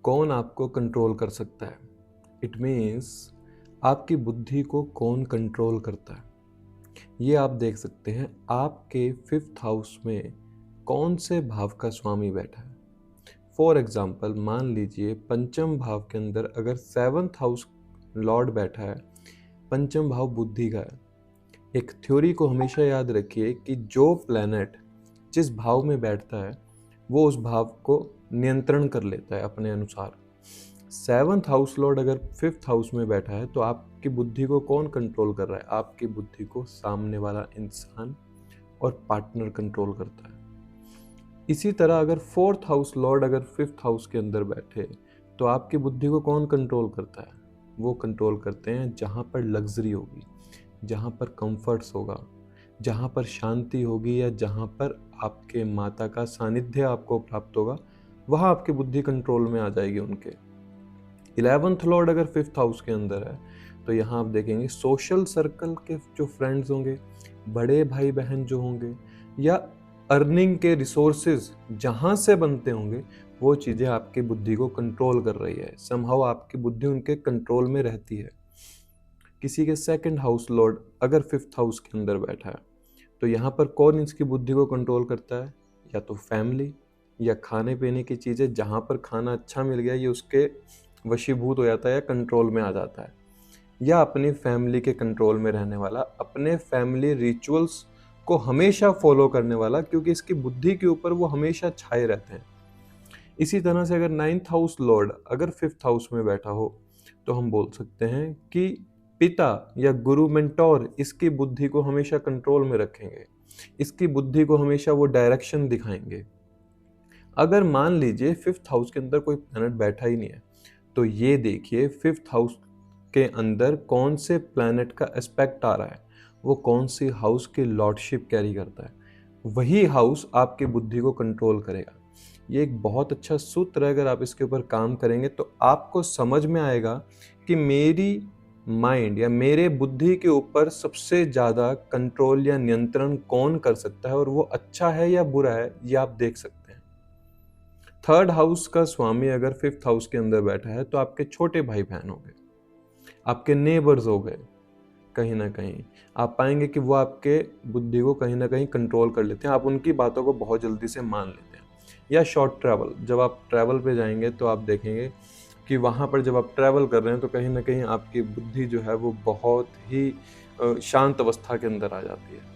कौन आपको कंट्रोल कर सकता है? इट मीन्स आपकी बुद्धि को कौन कंट्रोल करता है? ये आप देख सकते हैं आपके 5th हाउस में कौन से भाव का स्वामी बैठा है। फॉर एग्जाम्पल मान लीजिए पंचम भाव के अंदर अगर 7th हाउस लॉर्ड बैठा है, पंचम भाव बुद्धि का है। एक थ्योरी को हमेशा याद रखिए कि जो प्लैनेट जिस भाव में बैठता है वो उस भाव को नियंत्रण कर लेता है अपने अनुसार। 7th हाउस लॉर्ड अगर 5th हाउस में बैठा है तो आपकी बुद्धि को कौन कंट्रोल कर रहा है? आपकी बुद्धि को सामने वाला इंसान और पार्टनर कंट्रोल करता है। इसी तरह अगर 4th हाउस लॉर्ड अगर 5th हाउस के अंदर बैठे तो आपकी बुद्धि को कौन कंट्रोल करता है? वो कंट्रोल करते हैं जहाँ पर लग्जरी होगी, जहाँ पर कंफर्ट्स होगा, जहाँ पर शांति होगी या जहाँ पर आपके माता का सानिध्य आपको प्राप्त होगा, वहाँ आपकी बुद्धि कंट्रोल में आ जाएगी उनके। 11th लॉर्ड अगर 5th हाउस के अंदर है तो यहाँ आप देखेंगे सोशल सर्कल के जो फ्रेंड्स होंगे, बड़े भाई बहन जो होंगे या अर्निंग के रिसोर्सेज जहाँ से बनते होंगे, वो चीज़ें आपकी बुद्धि को कंट्रोल कर रही है। समहाउ आपकी बुद्धि उनके कंट्रोल में रहती है। किसी के 2nd हाउस लॉर्ड अगर 5th हाउस के अंदर बैठा है तो यहाँ पर कौन इसकी बुद्धि को कंट्रोल करता है? या तो फैमिली या खाने पीने की चीज़ें, जहाँ पर खाना अच्छा मिल गया ये उसके वशीभूत हो जाता है या कंट्रोल में आ जाता है। या अपनी फैमिली के कंट्रोल में रहने वाला, अपने फैमिली रिचुअल्स को हमेशा फॉलो करने वाला, क्योंकि इसकी बुद्धि के ऊपर वो हमेशा छाए रहते हैं। इसी तरह से अगर 9th हाउस लॉर्ड अगर 5th हाउस में बैठा हो तो हम बोल सकते हैं कि पिता या गुरु मेंटोर इसकी बुद्धि को हमेशा कंट्रोल में रखेंगे, इसकी बुद्धि को हमेशा वो डायरेक्शन दिखाएंगे। अगर मान लीजिए 5th हाउस के अंदर कोई प्लैनेट बैठा ही नहीं है तो ये देखिए 5th हाउस के अंदर कौन से प्लैनेट का एस्पेक्ट आ रहा है, वो कौन सी हाउस की लॉर्डशिप कैरी करता है, वही हाउस आपकी बुद्धि को कंट्रोल करेगा। ये एक बहुत अच्छा सूत्र है, अगर आप इसके ऊपर काम करेंगे तो आपको समझ में आएगा कि मेरी माइंड या मेरे बुद्धि के ऊपर सबसे ज़्यादा कंट्रोल या नियंत्रण कौन कर सकता है और वो अच्छा है या बुरा है, ये आप देख सकते हैं। 3rd हाउस का स्वामी अगर 5th हाउस के अंदर बैठा है तो आपके छोटे भाई बहन हो गए, आपके नेबर्स हो गए, कहीं ना कहीं आप पाएंगे कि वो आपके बुद्धि को कहीं ना कहीं कंट्रोल कर लेते हैं, आप उनकी बातों को बहुत जल्दी से मान लेते हैं। या शॉर्ट ट्रैवल, जब आप ट्रैवल पे जाएंगे तो आप देखेंगे कि वहाँ पर जब आप ट्रैवल कर रहे हैं तो कहीं ना कहीं आपकी बुद्धि जो है वो बहुत ही शांत अवस्था के अंदर आ जाती है।